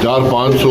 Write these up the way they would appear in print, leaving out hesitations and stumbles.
400-500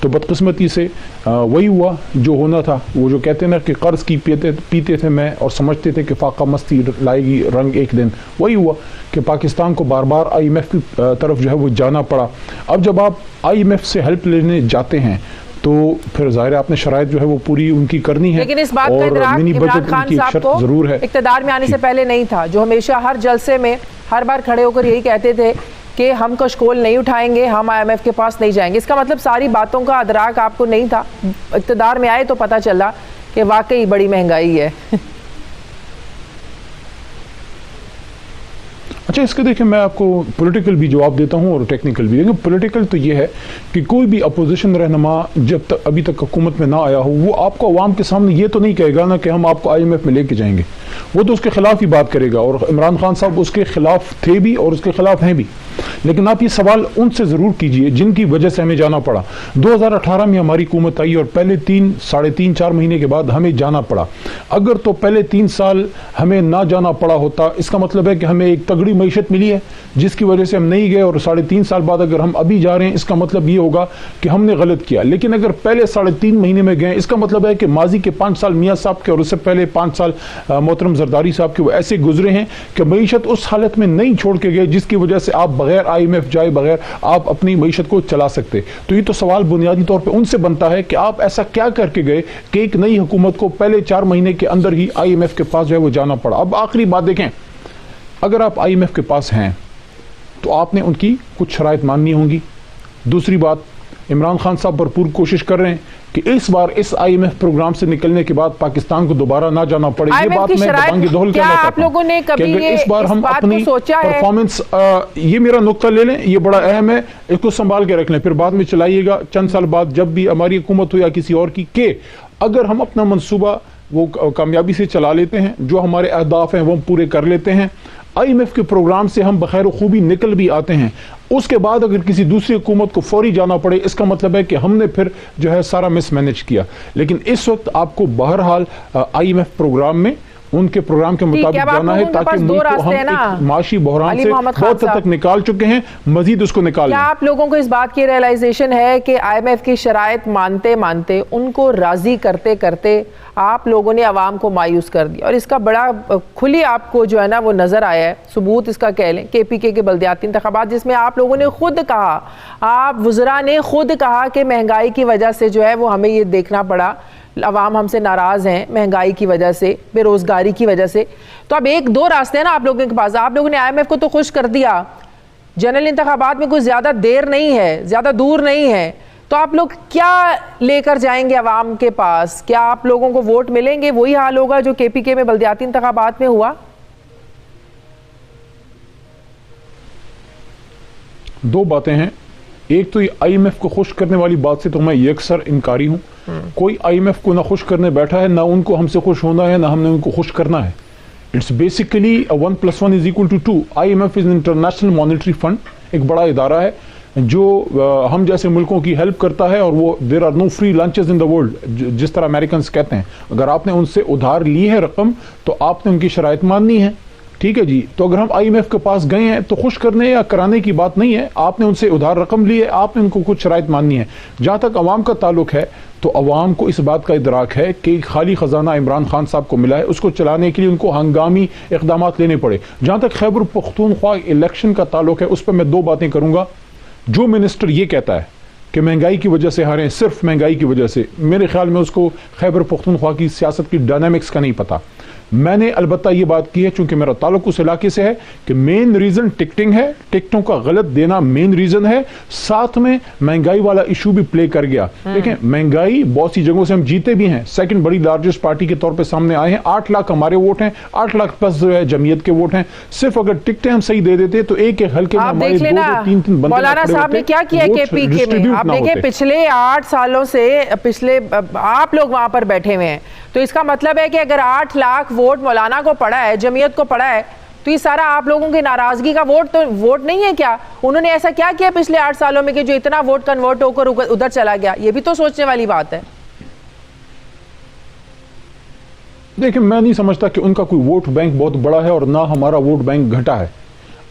تو بدقسمتی سے وہی ہوا جو ہونا تھا. وہ جو کہتے ہیں نا کہ قرض کی پیتے تھے میں اور سمجھتے تھے کہ فاقہ مستی لائے گی رنگ ایک دن, وہی ہوا کہ پاکستان کو بار بار آئی ایم ایف کی طرف جو ہے وہ جانا پڑا. اب جب آپ آئی ایم ایف سے ہیلپ لینے جاتے ہیں تو پھر ظاہر آپ نے شرائط جو ہے وہ پوری ان کی کرنی ہے, لیکن اس بات کا اور ادراک منی عمران بجٹ ان خان کی ایک صاحب شرط کو ضرور ہے. اقتدار میں آنے سے پہلے نہیں تھا, جو ہمیشہ ہر جلسے میں ہر بار کھڑے ہو کر یہی کہتے تھے کہ ہم کشکول نہیں اٹھائیں گے, ہم آئی ایم ایف کے پاس نہیں جائیں گے. اس کا مطلب ساری باتوں کا ادراک آپ کو نہیں تھا, اقتدار میں آئے تو پتہ چلا کہ واقعی بڑی مہنگائی ہے. اچھا اس کے دیکھیں میں آپ کو پولیٹیکل بھی جواب دیتا ہوں اور ٹیکنیکل بھی. لیکن پولیٹیکل تو یہ ہے کہ کوئی بھی اپوزیشن رہنما جب تک ابھی تک حکومت میں نہ آیا ہو وہ آپ کو عوام کے سامنے یہ تو نہیں کہے گا نا کہ ہم آپ کو آئی ایم ایف میں لے کے جائیں گے, وہ تو اس کے خلاف ہی بات کرے گا, اور عمران خان صاحب اس کے خلاف تھے بھی اور اس کے خلاف ہیں بھی. لیکن آپ یہ سوال ان سے ضرور کیجئے جن کی وجہ سے ہمیں جانا پڑا. 2018 میں ہماری حکومت آئی اور پہلے 3-4.5 مہینے کے بعد ہمیں جانا پڑا. اگر تو پہلے 3 سال ہمیں نہ جانا پڑا ہوتا, اس کا مطلب ہے کہ ہمیں ایک تگڑی معیشت ملی ہے جس کی وجہ سے ہم نہیں گئے, اور 3.5 سال بعد اگر ہم ابھی جا رہے ہیں اس کا مطلب یہ ہوگا کہ ہم نے غلط کیا. لیکن اگر پہلے 3.5 مہینے میں گئے اس کا مطلب ہے کہ ماضی کے 5 سال میاں صاحب کے اور اس سے پہلے 5 سال محترم زرداری صاحب کے وہ ایسے گزرے ہیں کہ معیشت اس حالت میں نہیں چھوڑ کے گئے جس کی وجہ سے آپ بغیر آئی ایم ایف جائے بغیر آپ اپنی معیشت کو چلا سکتے. تو یہ تو سوال بنیادی طور پہ ان سے بنتا ہے کہ آپ ایسا کیا کر کے گئے کہ ایک نئی حکومت کو پہلے 4 مہینے کے اندر ہی آئی ایم ایف کے پاس جو ہے وہ جانا پڑا. اب آخری بات دیکھیں, اگر آپ آئی ایم ایف کے پاس ہیں تو آپ نے ان کی کچھ شرائط ماننی ہوں گی. دوسری بات, عمران خان صاحب بھرپور کوشش کر رہے ہیں کہ اس بار اس آئی ایم ایف پروگرام سے نکلنے کے بعد پاکستان کو دوبارہ نہ جانا پڑے. یہ بات میں دبانگ دہل کہنا چاہتا ہوں کہ اگر اس بار ہم اپنی پرفارمنس, یہ میرا نقطہ لے لیں, یہ بڑا اہم ہے, اس کو سنبھال کے رکھ لیں, پھر بعد میں چلائیے گا چند سال بعد جب بھی ہماری حکومت ہو یا کسی اور کی, کہ اگر ہم اپنا منصوبہ وہ کامیابی سے چلا لیتے ہیں, جو ہمارے اہداف ہیں وہ ہم پورے کر لیتے ہیں, آئی ایم ایف کے پروگرام سے ہم بخیر و خوبی نکل بھی آتے ہیں, اس کے بعد اگر کسی دوسری حکومت کو فوری جانا پڑے اس کا مطلب ہے کہ ہم نے پھر جو ہے سارا مس مینج کیا. لیکن اس وقت آپ کو بہرحال آئی ایم ایف پروگرام میں ان کے پروگرام کے مطابق جانا ہے تاکہ ملک کو ہم ایک معاشی بحران سے بہت حد تک نکال چکے ہیں, مزید اس کو نکال لیں. کیا آپ لوگوں کو اس بات کی ریلائزیشن ہے کہ آئی ایم ایف کی شرائط مانتے مانتے ان کو راضی کرتے کرتے آپ لوگوں نے عوام کو مایوس کر دیا, اور اس کا بڑا کھلی آپ کو جو ہے نا وہ نظر آیا ہے, ثبوت اس کا کہہ لیں کے پی کے بلدیاتی انتخابات جس میں آپ لوگوں نے خود کہا, آپ وزراء نے خود کہا کہ مہنگائی کی وجہ سے جو ہے وہ ہمیں یہ دیکھنا پڑا, عوام ہم سے ناراض ہیں مہنگائی کی وجہ سے, بے روزگاری کی وجہ سے. تو اب 1-2 راستے ہیں نا آپ لوگوں کے پاس. آپ لوگوں نے آئی ایم ایف کو تو خوش کر دیا, جنرل انتخابات میں کوئی زیادہ دیر نہیں ہے, زیادہ دور نہیں ہے, تو آپ لوگ کیا لے کر جائیں گے عوام کے پاس؟ کیا آپ لوگوں کو ووٹ ملیں گے؟ وہی حال ہوگا جو کے پی کے میں بلدیاتی انتخابات میں ہوا. 2 باتیں ہیں, ایک تو یہ آئی ایم ایف کو خوش کرنے والی بات سے تو میں یکسر انکاری ہوں. کوئی آئی ایم ایف کو نہ خوش کرنے بیٹھا ہے, نہ ان کو ہم سے خوش ہونا ہے, نہ ہم نے ان کو خوش کرنا ہے. It's basically 1+1=2. I M F is international monetary fund, ایک بڑا ادارہ ہے جو ہم جیسے ملکوں کی ہیلپ کرتا ہے, اور وہ there are no free lunches in the world, جس طرح امریکنز کہتے ہیں. اگر آپ نے ان سے ادھار لی ہے رقم تو آپ نے ان کی شرائط ماننی ہے, ٹھیک ہے جی. تو اگر ہم آئی ایم ایف کے پاس گئے ہیں تو خوش کرنے یا کرانے کی بات نہیں ہے, آپ نے ان سے ادھار رقم لی ہے, آپ نے ان کو کچھ شرائط ماننی ہے. جہاں تک عوام کا تعلق ہے تو عوام کو اس بات کا ادراک ہے کہ خالی خزانہ عمران خان صاحب کو ملا ہے, اس کو چلانے کے لیے ان کو ہنگامی اقدامات لینے پڑے. جہاں تک خیبر پختونخوا الیکشن کا تعلق ہے اس پہ میں 2 باتیں کروں گا. جو منسٹر یہ کہتا ہے کہ مہنگائی کی وجہ سے ہارے, صرف مہنگائی کی وجہ سے, میرے خیال میں اس کو خیبر پختونخوا کی سیاست کی ڈائنامکس کا نہیں پتا. میں نے البتہ یہ بات کی ہے چونکہ میرا تعلق اس علاقے سے ہے کہ مین ریزن ٹکٹنگ ہے, ٹکٹوں کا غلط دینا مین ریزن ہے, ساتھ میں مہنگائی والا ایشو بھی پلے کر گیا. دیکھیں مہنگائی بہت سی جگہوں سے ہم جیتے بھی ہیں, 2nd بڑی لارجسٹ پارٹی کے طور پہ سامنے آئے ہیں, 8 لاکھ ہمارے ووٹ ہیں, 8 لاکھ پلس جو ہے جمعیت کے ووٹ ہیں. صرف اگر ٹکٹیں ہم صحیح دے دیتے تو ایک حلقے میں ہمارے 2-3 بندے مولانا صاحب نے کیا کیا کے پی کے میں. آپ دیکھیں پچھلے 8 سالوں سے پچھلے آپ لوگ وہاں پر بیٹھے ہوئے ہیں, تو اس کا مطلب ہے کہ اگر 8 لاکھ ووٹ مولانا کو پڑا ہے, جمعیت کو پڑا ہے, تو یہ سارا آپ لوگوں کی ناراضگی کا ووٹ نہیں ہے کیا؟ انہوں نے ایسا کیا کیا پچھلے 8 سالوں میں کہ جو اتنا ووٹ کنورٹ ہو کر ادھر چلا گیا؟ یہ بھی تو سوچنے والی بات ہے. دیکھیں میں نہیں سمجھتا کہ ان کا کوئی ووٹ بینک بہت بڑا ہے اور نہ ہمارا ووٹ بینک گھٹا ہے.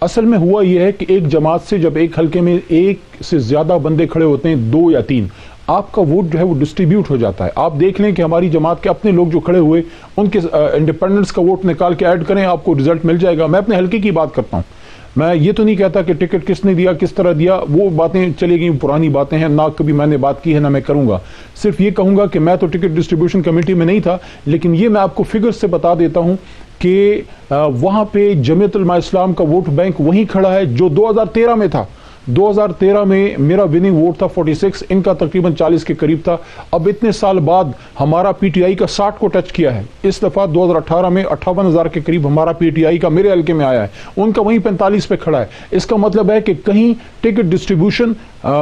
اصل میں ہوا یہ ہے کہ ایک جماعت سے جب ایک حلقے میں ایک سے زیادہ بندے کھڑے ہوتے ہیں, 2 یا 3, آپ کا ووٹ جو ہے وہ ڈسٹریبیوٹ ہو جاتا ہے. آپ دیکھ لیں کہ ہماری جماعت کے اپنے لوگ جو کھڑے ہوئے ان کے انڈیپینڈنس کا ووٹ نکال کے ایڈ کریں, آپ کو رزلٹ مل جائے گا. میں اپنے حلقے کی بات کرتا ہوں, میں یہ تو نہیں کہتا کہ ٹکٹ کس نے دیا, کس طرح دیا, وہ باتیں چلی گئیں, پرانی باتیں ہیں, نہ کبھی میں نے بات کی ہے نہ میں کروں گا. صرف یہ کہوں گا کہ میں تو ٹکٹ ڈسٹریبیوشن کمیٹی میں نہیں تھا, لیکن یہ میں آپ کو فگر سے بتا دیتا ہوں کہ وہاں پہ جمعیت علماء اسلام کا ووٹ بینک وہیں کھڑا ہے جو 2013 میں تھا. 2013 میں میرا وننگ ووٹ تھا 46, ان کا تقریباً 40 کے قریب تھا. اب اتنے سال بعد ہمارا پی ٹی آئی کا 60 کو ٹچ کیا ہے. اس دفعہ 2018 میں 58,000 کے قریب ہمارا پی ٹی آئی کا میرے حلقے میں آیا ہے, ان کا وہیں 45 پہ کھڑا ہے. اس کا مطلب ہے کہ کہیں ٹکٹ ڈسٹریبیوشن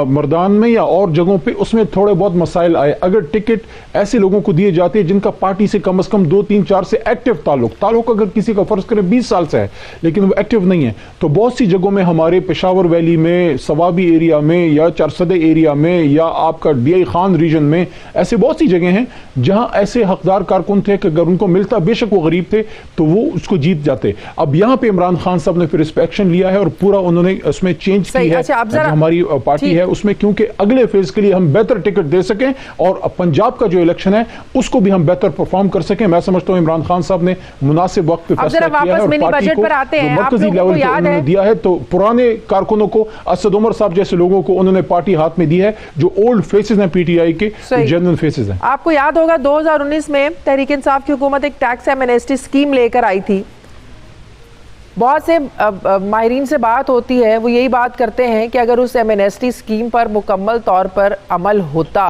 مردان میں یا اور جگہوں پہ اس میں تھوڑے بہت مسائل آئے. اگر ٹکٹ ایسے لوگوں کو دیے جاتے ہیں جن کا پارٹی سے کم از کم 2 3 4 سے ایکٹیو تعلق اگر کسی کا فرض کرے 20 سال سے ہے لیکن وہ ایکٹیو نہیں ہے, تو بہت سی جگہوں میں ہمارے پشاور ویلی میں, سوابی ایریا میں, یا چارسدے ایریا میں, یا آپ کا ڈی آئی خان ریجن میں, ایسے بہت سی جگہیں ہیں جہاں ایسے حقدار کارکن تھے کہ اگر ان کو ملتا, بے شک وہ غریب تھے, تو وہ اس کو جیت جاتے. اب یہاں پہ عمران خان صاحب نے پھر اس پہ ایکشن لیا ہے اور پورا انہوں نے اس میں چینج کی ہے جو ہماری پارٹی ہے اس میں, کیونکہ اگلے فیز کے لیے ہم بہتر ٹکٹ دے سکیں اور پنجاب کا جو الیکشن ہے اس کو بھی ہم بہتر پرفارم کر سکیں. میں سمجھتا ہوں عمران خان صاحب نے مناسب وقت پہ فیصلہ کیا ہے اور پارٹی کو جو مرکزی لیول پہ انہوں نے دیا ہے, تو پرانے کارکنوں کو, اسد عمر صاحب جیسے لوگوں کو انہوں نے پارٹی ہاتھ میں دی ہے جو اولڈ فیسز ہیں پی ٹی آئی کے, جنرل فیسز ہیں. آپ کو یاد ہوگا 2019 میں تحریک انصاف کی حکومت ایک ٹیکس ایمنیسٹی اسکیم لے کر آئی تھی. بہت سے ماہرین سے بات ہوتی ہے, وہ یہی بات کرتے ہیں کہ اگر اس ایمنیسٹی اسکیم پر مکمل طور پر عمل ہوتا